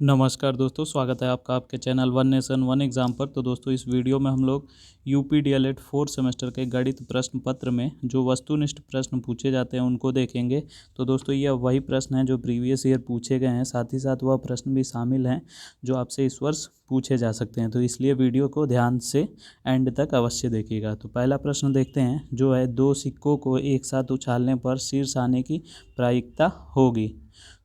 नमस्कार दोस्तों, स्वागत है आपका आपके channel one nation one exam पर। तो दोस्तों इस वीडियो में हम लोग यूपी डीएलएड 4th सेमेस्टर के गणित प्रश्न पत्र में जो वस्तुनिष्ठ प्रश्न पूछे जाते हैं उनको देखेंगे। तो दोस्तों यह वही प्रश्न हैं जो प्रीवियस ईयर पूछे गए हैं, साथ ही साथ वह प्रश्न भी शामिल हैं जो आपसे इस वर्ष पूछे जा सकते हैं। तो इसलिए वीडियो को ध्यान से एंड तक अवश्य देखिएगा। तो पहला प्रश्न देखते हैं, जो है दो सिक्कों को एक साथ उछालने पर शीर्ष आने की प्रायिकता होगी।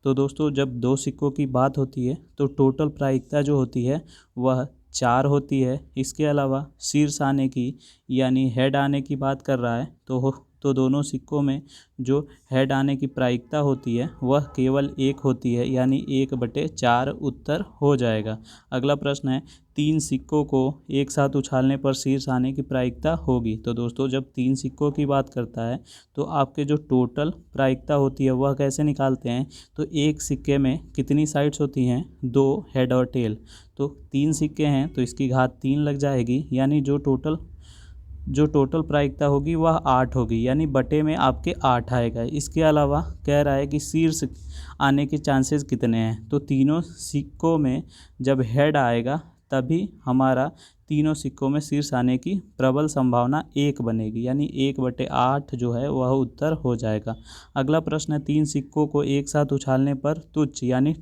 तो दोस्तों जब दो सिक्कों की बात होती है तो टोटल प्रायिकता जो होती है वह 4 होती है। इसके अलावा शीर्ष आने की यानी हेड आने की बात कर रहा है तो दोनों सिक्कों में जो हेड आने की प्रायिकता होती है वह केवल 1 होती है, यानी 1/4 उत्तर हो जाएगा। अगला प्रश्न है, 3 सिक्कों को एक साथ उछालने पर शीर्ष आने की प्रायिकता होगी। तो दोस्तों जब 3 सिक्कों की बात करता है तो आपके जो टोटल प्रायिकता होती है वह कैसे निकालते हैं, तो एक सिक्के में कितनी साइड्स होती हैं, 2, हेड और टेल। तो 3 सिक्के हैं तो इसकी घात 3 लग जाएगी, यानी जो टोटल प्रायिकता होगी वह 8 होगी, यानी बटे में आपके 8 आएगा। इसके अलावा कह रहा है कि शीर्ष आने के चांसेस कितने हैं, तो तीनों सिक्कों में जब हेड आएगा तभी हमारा तीनों सिक्कों में शीर्ष आने की प्रबल संभावना 1 बनेगी, यानी 1/8 जो है वह उत्तर हो जाएगा। अगला प्रश्न है, 3 सिक्कों को एक साथ उछालने पर तुच्छ यानी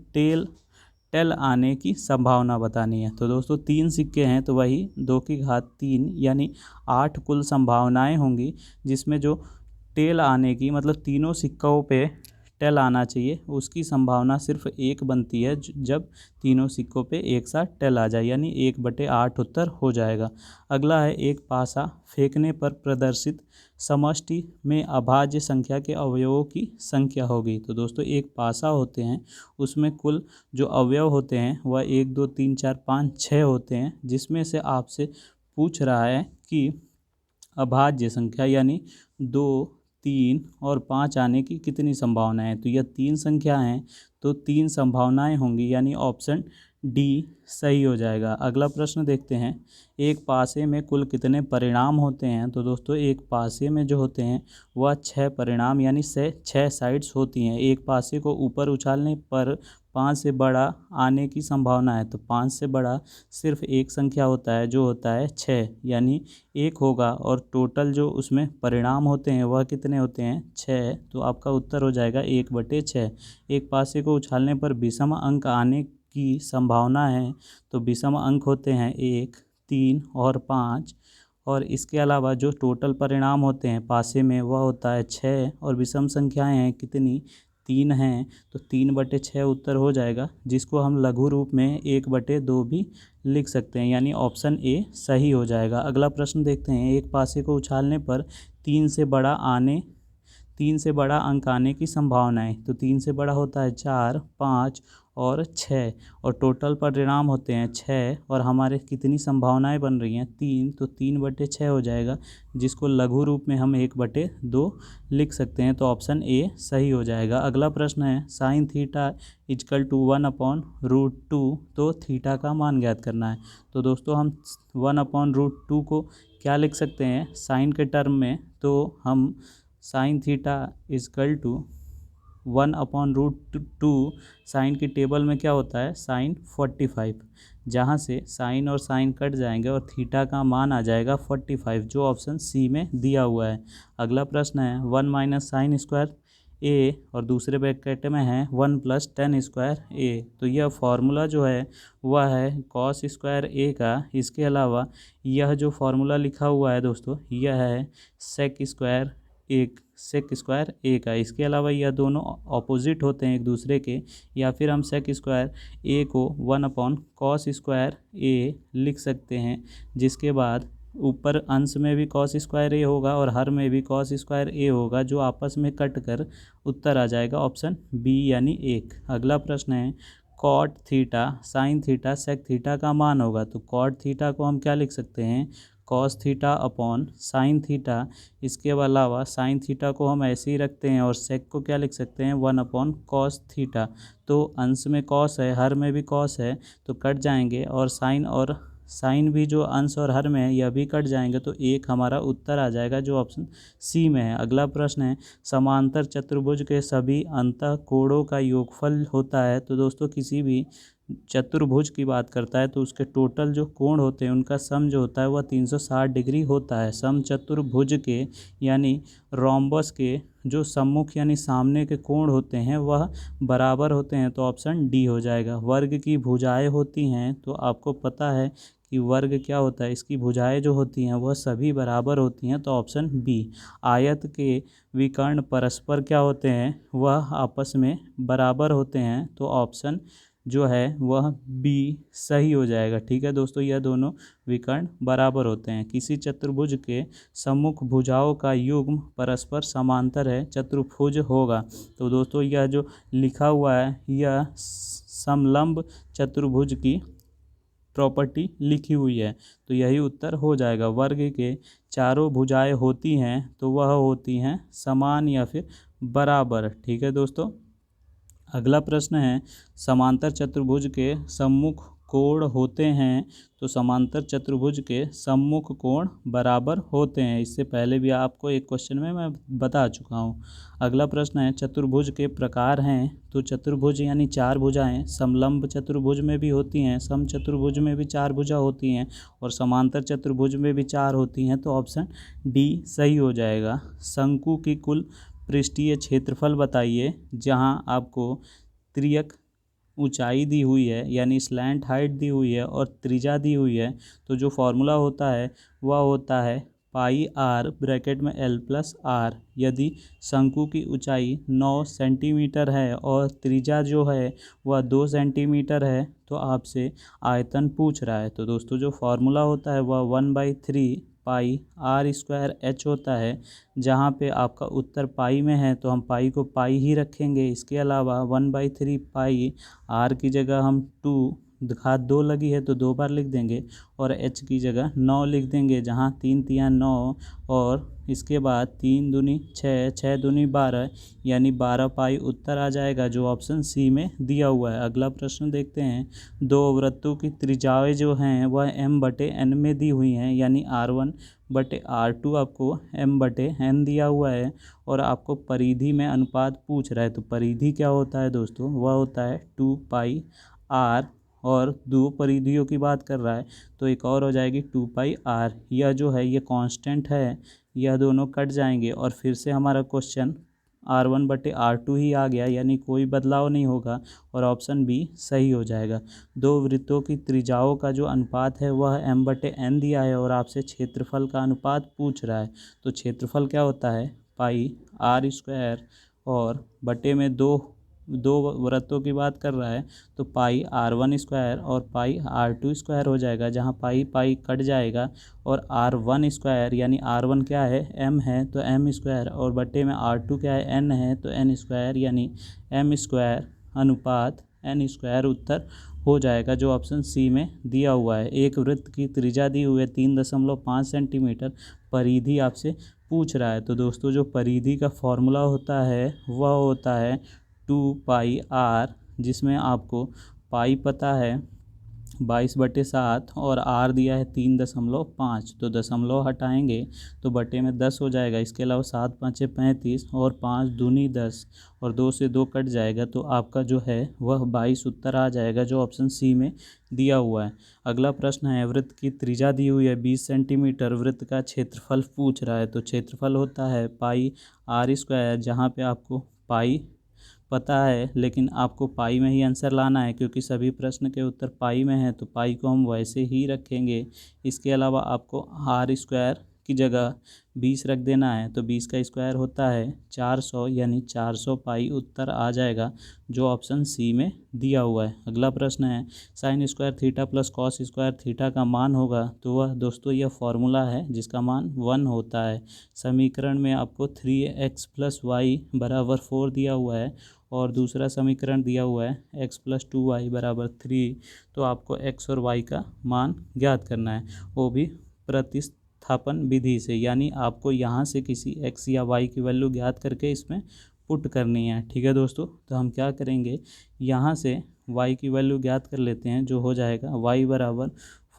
टेल आने की संभावना बतानी है। तो दोस्तों 3 सिक्के हैं तो वही 2 की घात 3 यानी 8 कुल संभावनाएं होंगी, जिसमें जो टेल आने की मतलब तीनों सिक्कों पे टेल आना चाहिए उसकी संभावना सिर्फ 1 बनती है जब तीनों सिक्कों पे एक साथ टेल आ जाए, यानी 1/8 उत्तर हो जाएगा। अगला है, एक पासा फेंकने पर प्रदर्शित समष्टि में अभाज्य संख्या के अवयवों की संख्या होगी। तो दोस्तों एक पासा होते हैं उसमें कुल जो अवयव होते हैं वह 1 2 3 4 5 6 होते हैं, जिसमें से आपसे पूछ रहा है कि अभाज्य संख्या यानी 2 3 और 5 आने की कितनी संभावना है। तो यह 3 संख्या हैं तो 3 संभावनाएं होंगी, यानी ऑप्शन डी सही हो जाएगा। अगला प्रश्न देखते हैं, एक पासे में कुल कितने परिणाम होते हैं। तो दोस्तों एक पासे में जो होते हैं वह 6 परिणाम यानी 6 साइड्स होती हैं। एक पासे को ऊपर उछालने पर 5 से बड़ा आने की संभावना है, तो 5 से बड़ा सिर्फ एक संख्या होता है जो होता है 6, यानी 1 होगा, और टोटल जो उसमें परिणाम होते हैं वह कितने होते हैं 6। तो आपका उत्तर हो जाएगा 1/6। एक पासे को उछालने पर विषम अंक आने की संभावना है, तो विषम अंक होते हैं 1 3 और 5, और इसके अलावा जो टोटल परिणाम होते हैं पासे में वह होता है 6, और विषम संख्याएं हैं कितनी 3 हैं, तो 3/6 उत्तर हो जाएगा, जिसको हम लघु रूप में 1/2 भी लिख सकते हैं, यानी ऑप्शन ए सही हो जाएगा। अगला प्रश्न देखते हैं, एक पासे को उछालने पर 3 से बड़ा अंक आने की संभावना है। तो 3 से बड़ा होता है 4 5 और 6, और टोटल परिणाम होते हैं 6, और हमारे कितनी संभावनाएं बन रही हैं 3, तो 3/6 हो जाएगा, जिसको लघु रूप में हम 1/2 लिख सकते हैं, तो ऑप्शन ए सही हो जाएगा। अगला प्रश्न है, साइन थीटा = 1/√2, तो थीटा का मान ज्ञात करना है। तो दोस्तों हम 1/√2 को क्या लिख सकते हैं साइन के टर्म में, तो हम साइन थीटा = 1/√2, साइन की टेबल में क्या होता है sin 45, जहाँ से साइन और साइन कट जाएंगे और थीटा का मान आ जाएगा 45, जो ऑप्शन सी में दिया हुआ है। अगला प्रश्न है, 1 - sin² a और दूसरे ब्रैकेट में है 1 + tan² a। तो यह फार्मूला जो है वह है cos² a का। इसके अलावा यह जो फार्मूला लिखा हुआ है दोस्तों यह है sec² a का। इसके अलावा यह दोनों ऑपोजिट होते हैं एक दूसरे के, या फिर हम sec² a को 1/cos² a लिख सकते हैं, जिसके बाद ऊपर अंश में भी cos² a होगा और हर में भी cos² a होगा, जो आपस में कट कर उत्तर आ जाएगा ऑप्शन बी यानी 1। अगला प्रश्न है, cot theta sin theta sec theta का मान होगा। तो cot थीटा को हम क्या लिख सकते हैं cos थीटा/sin थीटा। इसके अलावा sin थीटा को हम ऐसे ही रखते हैं, और sec को क्या लिख सकते हैं 1/cos थीटा। तो अंश में cos है, हर में भी cos है, तो कट जाएंगे, और साइन भी जो अंश और हर में है यह भी कट जाएंगे, तो 1 हमारा उत्तर आ जाएगा, जो ऑप्शन सी में है। अगला प्रश्न है, समांतर चतुर्भुज के सभी अंतःकोणों का योगफल होता है। तो दोस्तों किसी भी चतुर्भुज की बात करता है तो उसके टोटल जो कोण होते हैं उनका सम जो होता है वह 360 डिग्री होता है। समचतुर्भुज के यानी रोम्बस के जो सम्मुख यानी सामने के कोण होते हैं वह बराबर होते हैं, तो ऑप्शन डी हो जाएगा। वर्ग की भुजाएं होती हैं तो आपको पता है कि वर्ग क्या होता है, इसकी भुजाएं जो होती हैं वह सभी बराबर होती हैं, तो ऑप्शन बी। आयत के विकर्ण परस्पर क्या होते हैं, वह आपस में बराबर होते हैं, तो ऑप्शन जो है वह बी सही हो जाएगा। ठीक है दोस्तों, यह दोनों विकर्ण बराबर होते हैं। किसी चतुर्भुज के सम्मुख भुजाओं का युग्म परस्पर समांतर है, चतुर्भुज होगा। तो दोस्तों यह जो लिखा हुआ है यह समलंब चतुर्भुज की प्रॉपर्टी लिखी हुई है, तो यही उत्तर हो जाएगा। वर्ग के चारों भुजाएं होती हैं तो वह होती हैं समान या फिर बराबर। ठीक है दोस्तों, अगला प्रश्न है समांतर चतुर्भुज के सम्मुख कोण होते हैं, तो समांतर चतुर्भुज के सम्मुख कोण बराबर होते हैं। इससे पहले भी आपको एक क्वेश्चन में मैं बता चुका हूँ। अगला प्रश्न है चतुर्भुज के प्रकार हैं, तो चतुर्भुज यानी चार भुजाएं समलंब चतुर्भुज में भी होती हैं, सम चतुर्भुज में भी चार भुजा होती हैं और समांतर चतुर्भुज में भी चार होती हैं, तो ऑप्शन डी सही हो जाएगा। शंकु की कुल पृष्ठीय क्षेत्रफल बताइए, जहां आपको त्रियक ऊंचाई दी हुई है यानी स्लैंट हाइट दी हुई है और त्रिज्या दी हुई है, तो जो फॉर्मूला होता है वह होता है पाई आर ब्रैकेट में एल प्लस आर। यदि शंकु की ऊंचाई 9 सेंटीमीटर है और त्रिज्या जो है वह 2 सेंटीमीटर है, तो आपसे आयतन पूछ रहा है। तो दोस्तों जो फॉर्मूला होता है वह 1/3 पाई आर स्क्वायर एच होता है। जहाँ पे आपका उत्तर पाई में है तो हम पाई को पाई ही रखेंगे। इसके अलावा 1/3 पाई आर की जगह हम 2 घात 2 लगी है तो 2 बार लिख देंगे और एच की जगह 9 लिख देंगे, जहाँ 3 तिया 9 और इसके बाद 3 दूनी 6, 6 दूनी 12 यानी 12 पाई उत्तर आ जाएगा, जो ऑप्शन सी में दिया हुआ है। अगला प्रश्न देखते हैं। दो वृत्तों की त्रिज्याएं जो हैं वह m/n में दी हुई हैं, यानी r1/r2 आपको m/n दिया हुआ है और आपको परिधि में अनुपात पूछ रहा है। तो परिधि क्या होता है दोस्तों, वह होता है 2 पाई आर और दो परिधियों की बात कर रहा है तो एक और हो जाएगी 2 पाई आर। यह जो है ये कांस्टेंट है, यह दोनों कट जाएंगे और फिर से हमारा क्वेश्चन r1/r2 ही आ गया, यानी कोई बदलाव नहीं होगा और ऑप्शन बी सही हो जाएगा। दो वृत्तों की त्रिज्याओं का जो अनुपात है वह m/n दिया है और आपसे क्षेत्रफल का अनुपात पूछ रहा है। तो क्षेत्रफल क्या होता है, पाई आर स्क्वायर और बटे में दो वृत्तों की बात कर रहा है तो पाई r1 स्क्वायर और पाई r2 स्क्वायर हो जाएगा, जहाँ पाई पाई कट जाएगा और r1 स्क्वायर यानी r1 क्या है m है तो m स्क्वायर और बटे में r2 क्या है n है तो n स्क्वायर यानी m स्क्वायर अनुपात n स्क्वायर उत्तर हो जाएगा, जो ऑप्शन सी में दिया हुआ है। एक वृत्त की त्रिज्या दी हुई है 3.5 सेंटीमीटर, परिधि आपसे पूछ रहा है। तो दोस्तों जो परिधि का फॉर्मूला होता है वह होता है 2 पाई आर, जिसमें आपको पाई पता है 22/7 और आर दिया है 3.5, तो दशमलव हटाएंगे तो बटे में 10 हो जाएगा। इसके अलावा 7 5 35 और 5 दूनी 10 और 2 से 2 कट जाएगा, तो आपका जो है वह 22 उत्तर आ जाएगा, जो ऑप्शन सी में दिया हुआ है। अगला प्रश्न है वृत्त की त्रिज्या दी हुई है 20 सेंटीमीटर, वृत्त का क्षेत्रफल पूछ रहा है। तो क्षेत्रफल होता है पाई आर स्क्वायर, जहाँ पे आपको पाई पता है लेकिन आपको पाई में ही आंसर लाना है, क्योंकि सभी प्रश्न के उत्तर पाई में है तो पाई को हम वैसे ही रखेंगे। इसके अलावा आपको आर स्क्वायर की जगह 20 रख देना है, तो 20 का स्क्वायर होता है 400 यानी 400 पाई उत्तर आ जाएगा, जो ऑप्शन सी में दिया हुआ है। अगला प्रश्न है sine square theta plus cos square theta का मान होगा, तो वह दोस्तों यह फॉर्मूला है जिसका मान 1 होता है। समीकरण में आपको 3x + y = 4 दिया हुआ है और दूसरा समीकरण दिया हुआ है x + 2y = 3, तो आपको x और y का मान ज्ञात करना है, वो भी प्रतिस्थापन विधि से, यानी आपको यहाँ से किसी x या y की वैल्यू ज्ञात करके इसमें पुट करनी है। ठीक है दोस्तों, तो हम क्या करेंगे, यहाँ से y की वैल्यू ज्ञात कर लेते हैं, जो हो जाएगा y =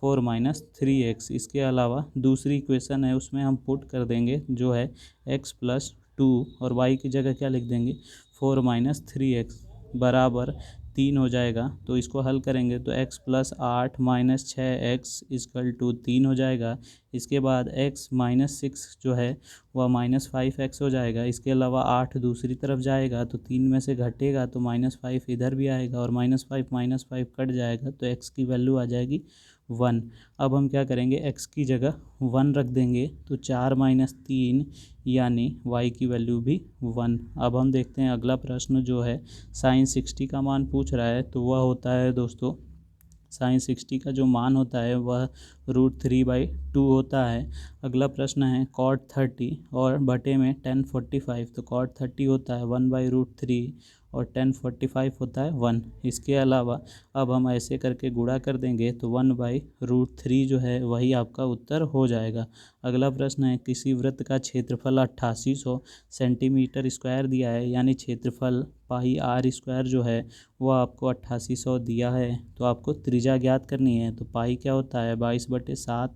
4 - 3x। इसके अलावा दूसरी इक्वेशन है उसमें हम पुट कर देंगे जो है x + 2 और y की जगह क्या लिख देंगे 4 - 3x बराबर 3 हो जाएगा। तो इसको हल करेंगे तो x plus 8 minus 6x equal to 3 हो जाएगा। इसके बाद x माइनस 6 जो है वह माइनस 5x हो जाएगा। इसके अलावा 8 दूसरी तरफ जाएगा तो 3 में से घटेगा तो -5 इधर भी आएगा और -5 कट जाएगा तो x की वैल्यू आ जाएगी 1। अब हम क्या करेंगे, x की जगह 1 रख देंगे तो 4 माइनस 3 यानी y की वैल्यू भी 1। अब हम देखते हैं अगला प्रश्न जो है साइन 60 का मान पूछ रहा है। तो वह होता है दोस्तों, साइन 60 का जो मान होता है वह √3/2 होता है। अगला प्रश्न है कॉट 30 और बटे में tan 45। तो कॉट 30 होता है 1/√3 और tan 45 होता है 1। इसके अलावा अब हम ऐसे करके गुणा कर देंगे तो 1/√3 जो है वही आपका उत्तर हो जाएगा। अगला प्रश्न है किसी वृत्त का क्षेत्रफल 8800 सेंटीमीटर स्क्वायर दिया है, यानी क्षेत्रफल पाई r स्क्वायर जो है वो आपको 8800 दिया है। तो आपको त्रिज्या ज्ञात करनी है। तो पाई क्या होता है 22/7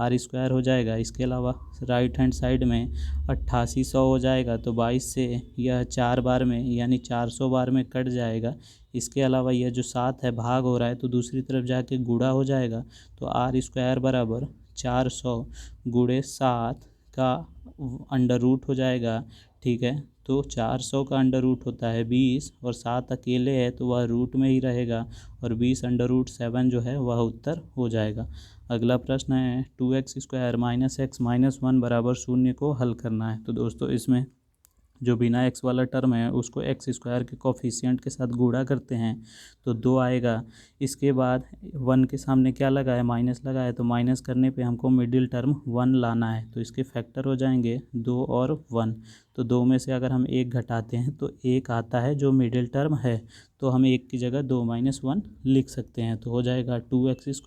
r स्क्वायर हो जाएगा। इसके अलावा राइट हैंड साइड में 8800 हो जाएगा तो 22 से यह 4 बार में यानी 400 बार में कट जाएगा। इसके अलावा यह जो 7 है भाग हो रहा है तो दूसरी तरफ जाके गुणा हो जाएगा। तो r स्क्वायर बराबर 400 गुणे 7 का अंडर रूट हो जाएगा। ठीक है, तो 400 का अंडर रूट होता है 20 और 7 अकेले है तो वह रूट में ही रहेगा और 20√7 जो है वह उत्तर हो जाएगा। अगला प्रश्न है 2x² - x - 1 बराबर 0 को हल करना है। तो दोस्तों इसमें जो बिना x वाला टर्म है उसको x² के कोफिशिएंट के साथ गुणा करते हैं तो 2 आएगा। इसके बाद 1 के सामने क्या लगा है, माइनस लगा है, तो माइनस करने पे हमको मिडिल टर्म 1 लाना है। तो इसके फैक्टर हो जाएंगे 2 और 1। तो 2 में से अगर हम 1 घटाते हैं तो 1 आता है जो मिडिल टर्म है। तो हम 1 की जगह 2 - 1 लिख सकते हैं। तो हो जाएगा 2x² -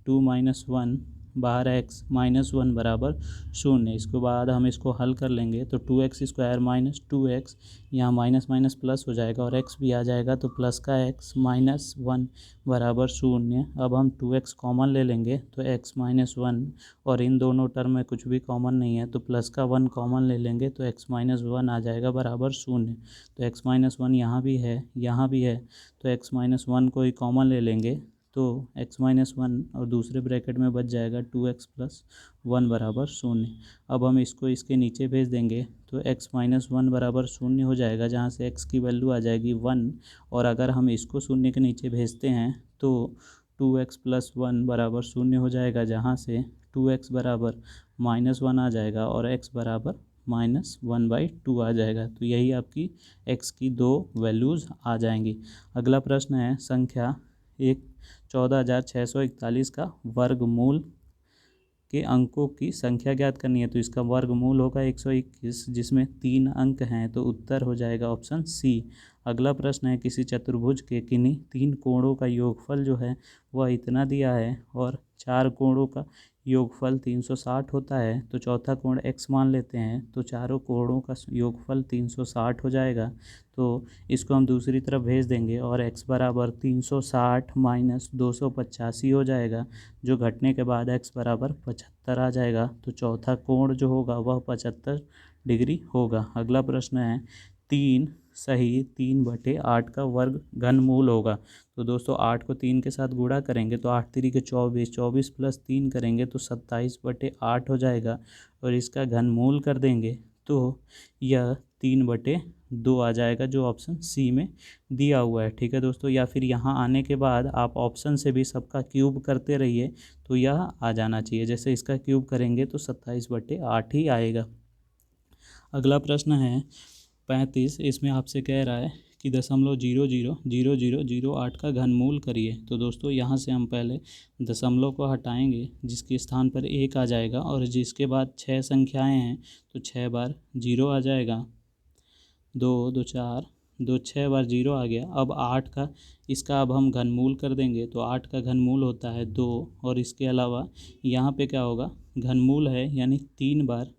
2 - 1 बाहर x - 1 बराबर 0। इसके बाद हम इसको हल कर लेंगे तो 2x² - 2x यहाँ माइनस माइनस प्लस हो जाएगा और x भी आ जाएगा तो प्लस का x -1 बराबर 0। अब हम 2x कॉमन ले लेंगे तो x - 1 और इन दोनों टर्म में कुछ भी कॉमन नहीं है तो प्लस का 1 कॉमन ले लेंगे तो x - 1 आ जाएगा बराबर 0। तो x - 1 यहाँ भी है, यहाँ भी है, तो x - 1 को ही कॉमन ले लेंगे तो x - 1 और दूसरे ब्रैकेट में बच जाएगा 2x + 1 बराबर 0। अब हम इसको इसके नीचे भेज देंगे तो x - 1 बराबर 0 हो जाएगा, जहाँ से x की वैल्यू आ जाएगी 1। और अगर हम इसको 0 के नीचे भेजते हैं तो 2x + 1 बराबर 0 हो जाएगा, जहाँ से 2x बराबर -1 आ जाएगा और x बराबर -1/2 आ जाएगा। तो यही आपकी x की 2 वैल्यूज़ आ जाएंगी। अगला प्रश्न है संख्या 14,641 का वर्गमूल के अंकों की संख्या ज्ञात करनी है। तो इसका वर्गमूल होगा 121 जिसमें 3 अंक हैं, तो उत्तर हो जाएगा ऑप्शन सी। अगला प्रश्न है किसी चतुर्भुज के किन्हीं 3 कोणों का योगफल जो है वह इतना दिया है और 4 कोणों का योगफल 360 होता है। तो चौथा कोण x मान लेते हैं तो चारों कोणों का योगफल 360 हो जाएगा। तो इसको हम दूसरी तरफ भेज देंगे और x बराबर 360 - 285 हो जाएगा, जो घटने के बाद x बराबर 75 आ जाएगा। तो चौथा कोण जो होगा वह 75 डिग्री होगा। अगला प्रश्न है 3 सही 3/8 का वर्ग घनमूल होगा। तो दोस्तों 8 को 3 के साथ गुणा करेंगे तो 8 3 के 24, 24 + 3 करेंगे तो 27/8 हो जाएगा और इसका घनमूल कर देंगे तो यह 3/2 आ जाएगा, जो ऑप्शन सी में दिया हुआ है। ठीक है दोस्तों, या फिर यहाँ आने के बाद आप ऑप्शन से भी सबका क्यूब करते रहिए तो यह आ जाना चाहिए। जैसे इसका क्यूब करेंगे तो 27/8 ही आएगा। अगला प्रश्न है 35। इसमें आपसे कह रहा है कि 0.000008 का घनमूल करिए। तो दोस्तों यहाँ से हम पहले दशमलव को हटाएंगे जिसके स्थान पर 1 आ जाएगा और जिसके बाद 6 संख्याएं हैं तो 6 बार 0 आ जाएगा। 2 2 4 2 6 बार 0 आ गया। अब 8 का इसका अब हम घनमूल कर देंगे तो 8 का घनमूल होता है 2 और इसके अलावा यहाँ पे क्या होगा, घनमूल है यानी 3 बार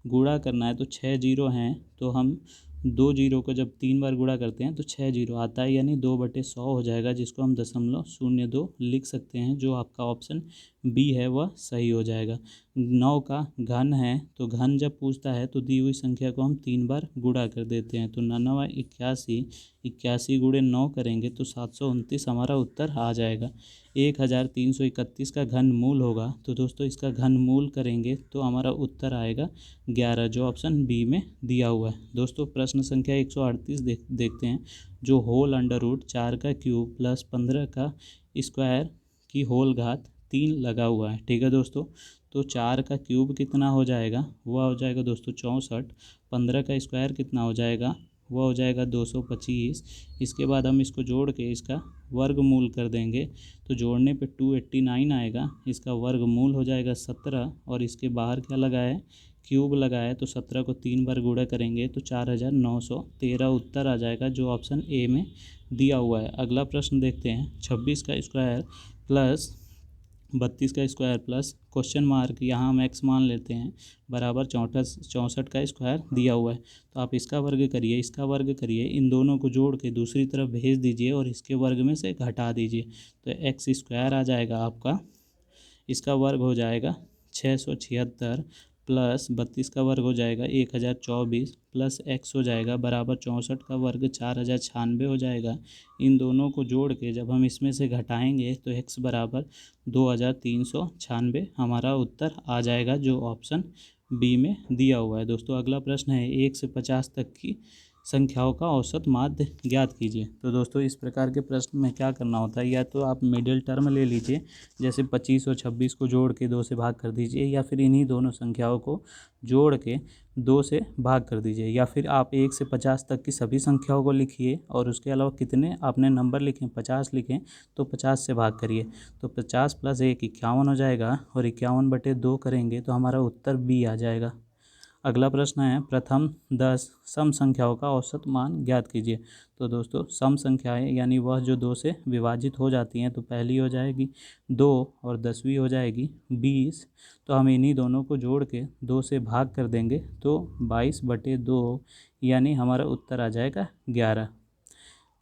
गुणा करना है तो 6 0 हैं तो हम 2 0 को जब 3 बार गुणा करते हैं तो 6 0 आता है यानी 2/100 हो जाएगा, जिसको हम 0.02 लिख सकते हैं, जो आपका ऑप्शन बी है वह सही हो जाएगा। 9 का घन है, तो घन जब पूछता है तो दी हुई संख्या को हम 3 बार गुणा कर देते हैं। तो 99 81, 81 गुणे 9 करेंगे तो 729 हमारा उत्तर आ जाएगा। 1331 का घन मूल होगा, तो दोस्तों इसका घन मूल करेंगे तो हमारा उत्तर आएगा 11, जो ऑप्शन बी में दिया हुआ है। दोस्तों प्रश्न संख्या 138 देखते हैं, जो होल अंडर रूट 4 का क्यूब प्लस 15 का स्क्वायर की होल घात 3 लगा हुआ है। ठीक है दोस्तों, तो 4 का क्यूब कितना हो जाएगा, वह हो जाएगा दोस्तों 64। 15 का स्क्वायर कितना हो जाएगा, वह हो जाएगा 225। इसके बाद हम इसको जोड़ के इसका वर्गमूल कर देंगे, तो जोड़ने पे 289 आएगा। इसका वर्गमूल हो जाएगा 17, और इसके बाहर क्या लगा है, क्यूब लगा है, तो 17 को 3 बार गुणा करेंगे तो 4913 उत्तर आ जाएगा, जो ऑप्शन ए में दिया हुआ है। अगला प्रश्न देखते हैं, 26 का स्क्वायर प्लस 32 का स्क्वायर प्लस क्वेश्चन मार्क, यहाँ हम एक्स मान लेते हैं, बराबर 64 का स्क्वायर दिया हुआ है। तो आप इसका वर्ग करिए, इसका वर्ग करिए, इन दोनों को जोड़ के दूसरी तरफ भेज दीजिए और इसके वर्ग में से घटा दीजिए, तो एक्स स्क्वायर आ जाएगा आपका। इसका वर्ग हो जाएगा 676 प्लस 32 का वर्ग हो जाएगा 1024 प्लस एक्स हो जाएगा बराबर 64 का वर्ग 4096 हो जाएगा। इन दोनों को जोड़ के जब हम इसमें से घटाएंगे तो एक्स बराबर 2396 हमारा उत्तर आ जाएगा, जो ऑप्शन बी में दिया हुआ है। दोस्तों अगला प्रश्न है, 1 से 50 तक की संख्याओं का औसत माध्य ज्ञात कीजिए। तो दोस्तों इस प्रकार के प्रश्न में क्या करना होता है, या तो आप मिडिल टर्म ले लीजिए, जैसे 25 और 26 को जोड़ के 2 से भाग कर दीजिए, या फिर इन्हीं दोनों संख्याओं को जोड़ के 2 से भाग कर दीजिए, या फिर आप 1 से 50 तक की सभी संख्याओं को लिखिए और उसके अलावा कितने आपने नंबर लिखें, 50 लिखें तो 50 से भाग करिए। तो 50 प्लस 1 51 हो जाएगा, और 51/2 करेंगे तो हमारा उत्तर बी आ जाएगा। अगला प्रश्न है, प्रथम 10 सम संख्याओं का औसत मान ज्ञात कीजिए। तो दोस्तों सम संख्याएं यानी वह जो 2 से विभाजित हो जाती हैं, तो पहली हो जाएगी 2 और 10वीं हो जाएगी 20। तो हम इन्हीं दोनों को जोड़ के 2 से भाग कर देंगे तो 22/2 यानी हमारा उत्तर आ जाएगा 11।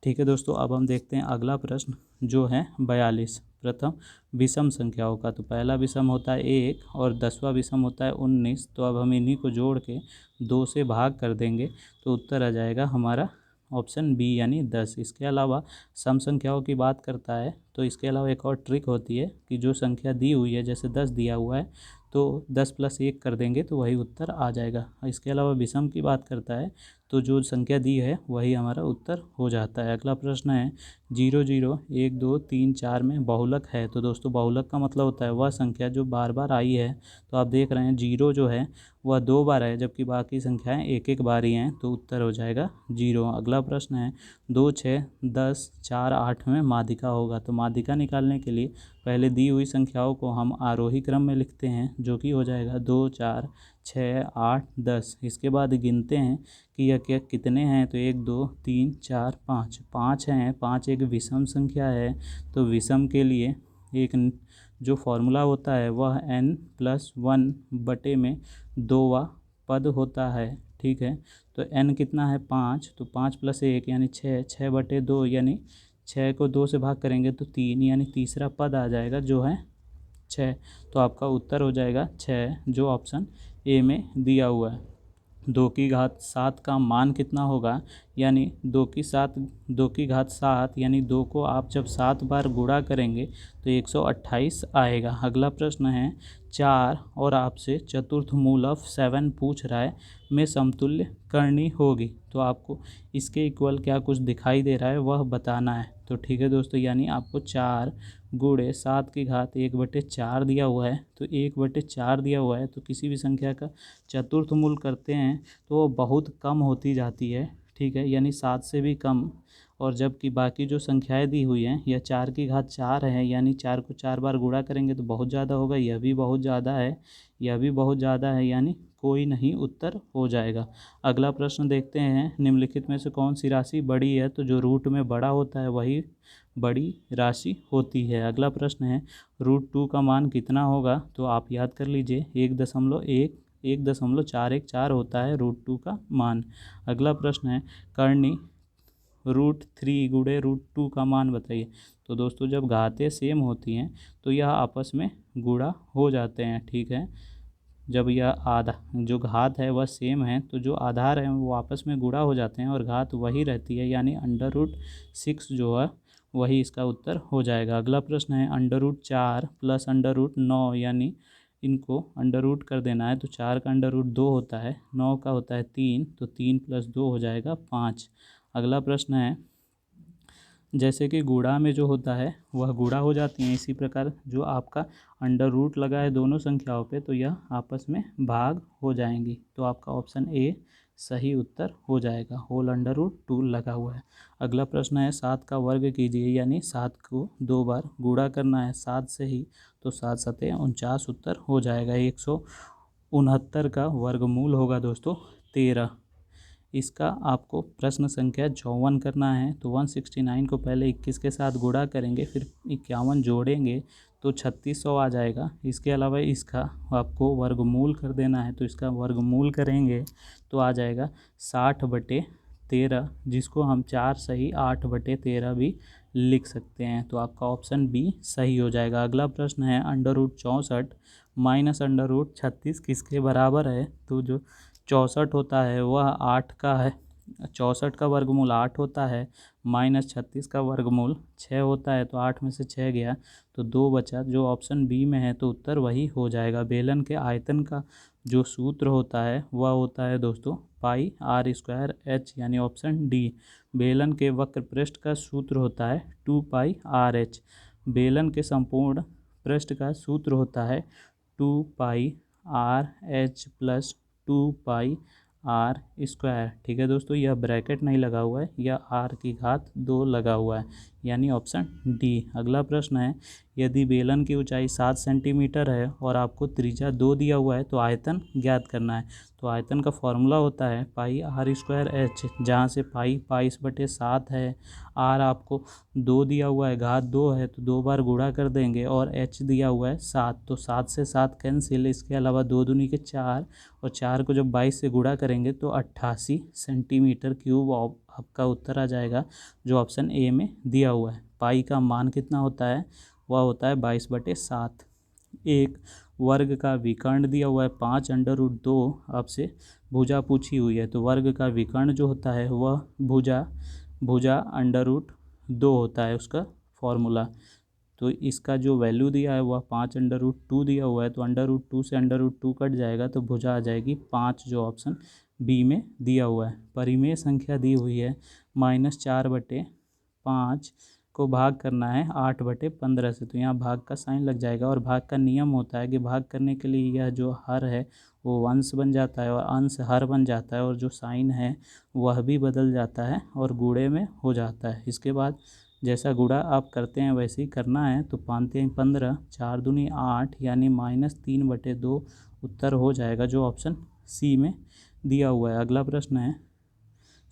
ठीक है दोस्तों, अब हम देखते हैं अगला प्रश्न जो है 42 प्रथम विषम संख्याओं का। तो पहला विषम होता है 1 और 10वां विषम होता है 19। तो अब हम इन्हीं को जोड़ के 2 से भाग कर देंगे तो उत्तर आ जाएगा हमारा ऑप्शन बी यानी 10। इसके अलावा सम संख्याओं की बात करता है तो इसके अलावा एक और ट्रिक होती है कि जो संख्या दी हुई है, जैसे 10 दिया हुआ है तो 10 प्लस 1 कर देंगे तो वही उत्तर आ जाएगा। इसके अलावा विषम की बात करता है तो जो संख्या दी है वही हमारा उत्तर हो जाता है। अगला प्रश्न है 0 0 1 2 3 4 में बहुलक है। तो दोस्तों बहुलक का मतलब होता है वह संख्या जो बार बार आई है। तो आप देख रहे हैं 0 जो है वह 2 बार है, जबकि बाकी संख्याएं एक एक बार ही हैं, तो उत्तर हो जाएगा 0। अगला प्रश्न है 2 6 10 4 8 में माध्यिका होगा। तो माध्यिका निकालने के लिए पहले दी हुई संख्याओं को हम आरोही क्रम में लिखते हैं, जो कि हो जाएगा 2 4 6 8 10। इसके बाद गिनते हैं कि यह क्या कितने हैं, तो 1 2 3 4 5 5 हैं। 5 एक विषम संख्या है, तो विषम के लिए एक जो फॉर्मूला होता है वह n+1 में 2वां पद होता है। ठीक है, तो n कितना है 5, तो 5 + 1 यानी 6, 6/2 यानी 6 को 2 से भाग करेंगे तो 3 यानी तीसरा पद आ जाएगा जो है 6। तो आपका उत्तर हो जाएगा 6, जो ऑप्शन ए में दिया हुआ है। 2 की घात 7 का मान कितना होगा, यानी 2 की घात 7 यानी 2 को आप जब 7 बार गुणा करेंगे तो 128 आएगा। अगला प्रश्न है 4 और आपसे चतुर्थ मूल ऑफ 7 पूछ रहा है में समतुल्य करनी होगी। तो आपको इसके इक्वल क्या कुछ दिखाई दे रहा है वह बताना है। तो ठीक है दोस्तों, यानी आपको 4 गुणे 7 की घात 1/4 दिया हुआ है। तो 1/4 दिया हुआ है, तो किसी भी संख्या का चतुर्थ मूल करते हैं तो वो बहुत कम होती जाती है। ठीक है, यानी 7 से भी कम। और जबकि बाकी जो संख्याएं दी हुई हैं यह 4 की घात 4 है, यानी 4 को 4 बार गुणा करेंगे तो बहुत ज़्यादा होगा, यह भी बहुत ज़्यादा है, यह भी बहुत ज़्यादा है, यानी कोई नहीं उत्तर हो जाएगा। अगला प्रश्न देखते हैं, निम्नलिखित में से कौन सी राशि बड़ी है। तो जो रूट में बड़ा होता है वही बड़ी राशि होती है। अगला प्रश्न है √2 का मान कितना होगा। तो आप याद कर लीजिए 1.414 होता है √2 का मान। अगला प्रश्न है करनी √3 गुणे √2 का मान बताइए। तो दोस्तों जब घातें सेम होती हैं तो यह आपस में गुणा हो जाते हैं। ठीक है, जब यह आधा जो घात है वह सेम है तो जो आधार है वो आपस में गुणा हो जाते हैं और घात वही रहती है, यानी √6 जो है वही इसका उत्तर हो जाएगा। अगला प्रश्न है √4 प्लस √9, यानी इनको अंडर रूट कर देना है तो 4 का √2 होता है, 9 का होता है 3, तो 3 + 2 हो जाएगा 5। अगला प्रश्न है जैसे कि गुणा में जो होता है वह गुणा हो जाती हैं, इसी प्रकार जो आपका अंडर रूट लगा है दोनों संख्याओं पे तो यह आपस में भाग हो जाएंगी, तो आपका ऑप्शन ए सही उत्तर हो जाएगा। होल √2 लगा हुआ है। अगला प्रश्न है 7 का वर्ग कीजिए, यानी 7 को 2 बार गुणा करना है 7 से ही, तो 7 × 7 = 49 उत्तर हो जाएगा। 169 का वर्गमूल होगा दोस्तों 13। इसका आपको प्रश्न संख्या 54 करना है, तो 169 को पहले 21 के साथ गुणा करेंगे, फिर 51 जोड़ेंगे तो 3600 आ जाएगा। इसके अलावा इसका आपको वर्गमूल कर देना है, तो इसका वर्गमूल करेंगे तो आ जाएगा 60/13, जिसको हम 4 सही 8/13 भी लिख सकते हैं, तो आपका ऑप्शन बी सही हो जाएगा। अगला प्रश्न है √64 माइनस √36 किसके बराबर है, तो जो 64 होता है वह 8 का है, 64 का वर्गमूल 8 होता है, माइनस 36 का वर्गमूल 6 होता है, तो 8 में से 6 गया तो 2 बचा, जो ऑप्शन बी में है, तो उत्तर वही हो जाएगा। बेलन के आयतन का जो सूत्र होता है वह होता है दोस्तों πr²h, यानी ऑप्शन डी। बेलन के वक्र पृष्ठ का सूत्र होता है 2πrh। बेलन के संपूर्ण पृष्ठ का सूत्र होता है 2πrh + 2πr²। ठीक है दोस्तों, यह ब्रैकेट नहीं लगा हुआ है, यह r⁴ लगा हुआ है, यानी ऑप्शन डी। अगला प्रश्न है यदि बेलन की ऊंचाई 7 सेंटीमीटर है और आपको त्रिज्या 2 दिया हुआ है तो आयतन ज्ञात करना है। तो आयतन का फॉर्मूला होता है πr²h, जहाँ से पाई 22/7 है, r आपको 2 दिया हुआ है, घात 2 है तो 2 बार गुणा कर देंगे, और h दिया हुआ है 7, तो 7 से 7 कैंसिल, इसके अलावा 2 दूनी के 4, और 4 को जब 22 से गुणा करेंगे तो 88 सेंटीमीटर क्यूब आपका उत्तर आ जाएगा, जो ऑप्शन ए में दिया हुआ है। पाई का मान कितना होता है, वह होता है 22/7। एक वर्ग का विकर्ण दिया हुआ है 5 √2, आपसे भुजा पूछी हुई है, तो वर्ग का विकर्ण जो होता है वह भुजा √2 होता है उसका फॉर्मूला। तो इसका जो वैल्यू दिया है वह 5 √2 दिया हुआ है, तो √2 से √2 कट जाएगा तो भुजा आ जाएगी 5, जो ऑप्शन बी में दिया हुआ है। परिमेय संख्या दी हुई है -4/5 को भाग करना है 8/15 से, तो यहाँ भाग का साइन लग जाएगा, और भाग का नियम होता है कि भाग करने के लिए यह जो हर है वो अंश बन जाता है और अंश हर बन जाता है, और जो साइन है वह भी बदल जाता है और गुणे में हो जाता है। इसके बाद जैसा गुणा आप करते हैं वैसे ही करना है, तो 5 × 15, 4 दूनी 8, यानी -3/2 उत्तर हो जाएगा, जो ऑप्शन सी में दिया हुआ है। अगला प्रश्न है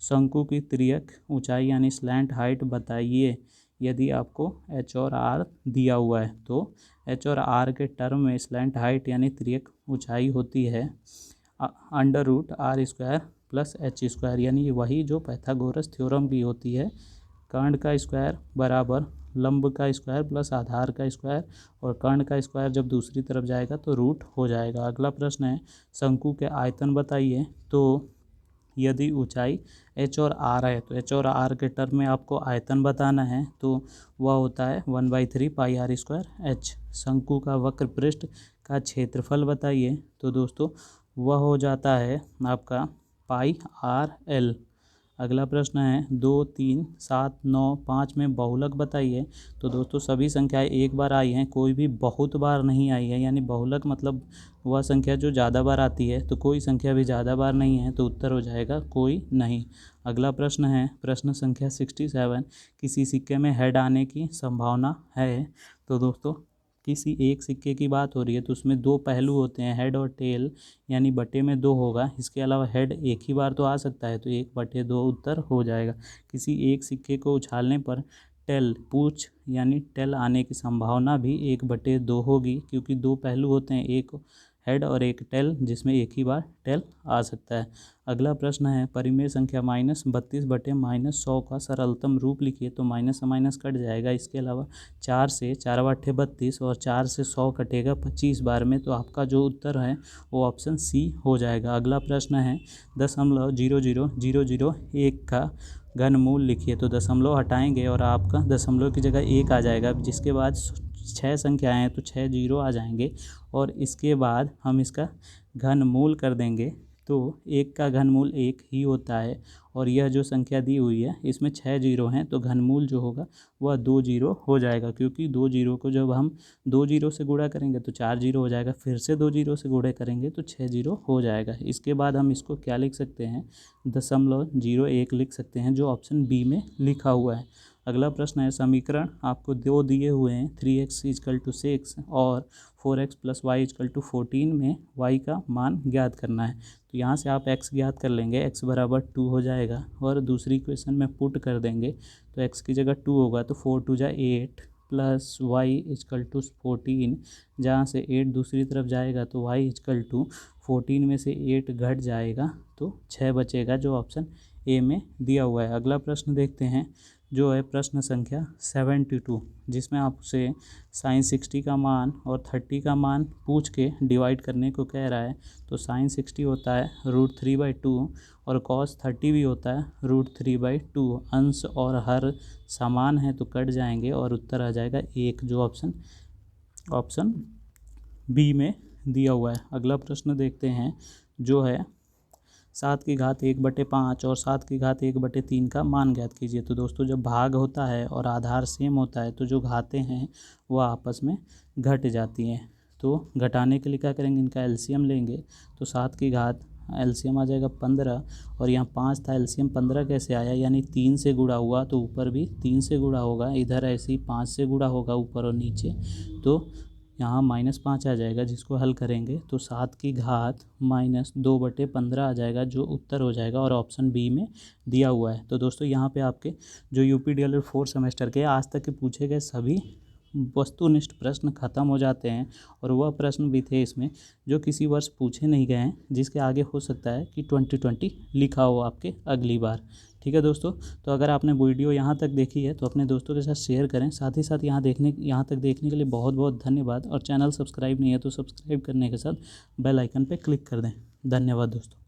शंकु की तिर्यक ऊंचाई यानी स्लैंट हाइट बताइए। यदि आपको h और r दिया हुआ है तो h और r के टर्म में स्लैंट हाइट यानी तिर्यक ऊंचाई होती है √r² + h², यानी वही जो पाइथागोरस थ्योरम की होती है, कर्ण का स्क्वायर बराबर लंब का स्क्वायर प्लस आधार का स्क्वायर, और कर्ण का स्क्वायर जब दूसरी तरफ जाएगा तो रूट हो जाएगा। अगला प्रश्न है शंकु के आयतन बताइए। तो यदि ऊंचाई h और r है तो h और r के टर्म में आपको आयतन बताना है, तो वह होता है 1/3 πr²h। शंकु का वक्र पृष्ठ का क्षेत्रफल बताइए, तो दोस्तों वह हो जाता है आपका πrl। अगला प्रश्न है 2, 3, 7, 9, 5 में बहुलक बताइए। तो दोस्तों सभी संख्याएं एक बार आई हैं, कोई भी बहुत बार नहीं आई है, यानी बहुलक मतलब वह संख्या जो ज़्यादा बार आती है, तो कोई संख्या भी ज़्यादा बार नहीं है, तो उत्तर हो जाएगा कोई नहीं। अगला प्रश्न है प्रश्न संख्या 67, किसी सिक्के में हेड आने की संभावना है। तो दोस्तों किसी एक सिक्के की बात हो रही है तो उसमें 2 पहलू होते हैं, हेड और टेल, यानी बटे में 2 होगा। इसके अलावा हेड एक ही बार तो आ सकता है, तो 1/2 उत्तर हो जाएगा। किसी एक सिक्के को उछालने पर टेल पूंछ यानी टेल आने की संभावना भी 1/2 होगी, क्योंकि 2 पहलू होते हैं, एक हेड और एक टेल, जिसमें एक ही बार टेल आ सकता है। अगला प्रश्न है परिमेय संख्या -32/-100 का सरलतम रूप लिखिए। तो माइनस से माइनस कट जाएगा। इसके अलावा 4 से 4/32 और 4 से 100 कटेगा 25 बार में, तो आपका जो उत्तर है वो ऑप्शन सी हो जाएगा। अगला प्रश्न है 0.00001 का घनमूल लिखिए। तो दशमलव हटाएंगे और आपका दशमलव की जगह 1 आ जाएगा, जिसके बाद 6 संख्याएं हैं तो 6 जीरो आ जाएंगे और इसके बाद हम इसका घनमूल कर देंगे। तो 1 का घनमूल 1 ही होता है और यह जो संख्या दी हुई है इसमें 6 जीरो हैं, तो घनमूल जो होगा वह 2 जीरो हो जाएगा, क्योंकि 2 जीरो को जब हम 2 जीरो से गुणा करेंगे तो 4 जीरो हो जाएगा, फिर से 2 जीरो से गुणा करेंगे तो 6 जीरो हो जाएगा। इसके बाद हम इसको क्या लिख सकते हैं, 0.01 लिख सकते हैं, जो ऑप्शन बी में लिखा हुआ है। अगला प्रश्न है समीकरण आपको दो दिए हुए हैं 3x = 6 और 4x + y = 14 में y का मान ज्ञात करना है। तो यहाँ से आप x ज्ञात कर लेंगे, x बराबर 2 हो जाएगा और दूसरी इक्वेशन में पुट कर देंगे तो x की जगह 2 होगा, तो 4 2 = 8 प्लस y = 14, जहाँ से 8 दूसरी तरफ जाएगा तो y = 14 में से 8 घट जाएगा तो 6 बचेगा, जो ऑप्शन ए में दिया हुआ है। अगला प्रश्न देखते हैं जो है प्रश्न संख्या 72, जिसमें आपसे sin 60 का मान और 30 का मान पूछ के डिवाइड करने को कह रहा है। तो sin 60 होता है √3/2 और cos 30 भी होता है √3/2। अंश और हर समान है तो कट जाएंगे और उत्तर आ जाएगा 1, जो ऑप्शन बी में दिया हुआ है। अगला प्रश्न देखते हैं जो है 7⁵1/5 और 7⁵1/3 का मान ज्ञात कीजिए। तो दोस्तों जब भाग होता है और आधार सेम होता है तो जो घातें हैं वह आपस में घट जाती हैं। तो घटाने के लिए क्या करेंगे, इनका एलसीएम लेंगे। तो 7 की घात एलसीएम आ जाएगा 15 और यहाँ 5 था, एलसीएम 15 कैसे आया, यानी 3 से गुणा हुआ तो ऊपर भी 3 से गुणा होगा, इधर ऐसे ही 5 से गुणा होगा ऊपर और नीचे, तो यहाँ -5 आ जाएगा, जिसको हल करेंगे तो 7 की घात -2/15 आ जाएगा, जो उत्तर हो जाएगा और ऑप्शन बी में दिया हुआ है। तो दोस्तों यहाँ पे आपके जो UPDLED 4 सेमेस्टर के आज तक के पूछे गए सभी वस्तुनिष्ठ प्रश्न खत्म हो जाते हैं और वह प्रश्न भी थे इसमें जो किसी वर्ष पूछे नहीं गए हैं, जिसके आगे हो सकता है कि 2020 लिखा हो आपके अगली बार। ठीक है दोस्तों, तो अगर आपने वीडियो यहाँ तक देखी है तो अपने दोस्तों के साथ शेयर करें। साथ ही साथ यहाँ तक देखने के लिए बहुत बहुत धन्यवाद और चैनल सब्सक्राइब नहीं है तो सब्सक्राइब करने के साथ बेल आइकन पर क्लिक कर दें। धन्यवाद दोस्तों।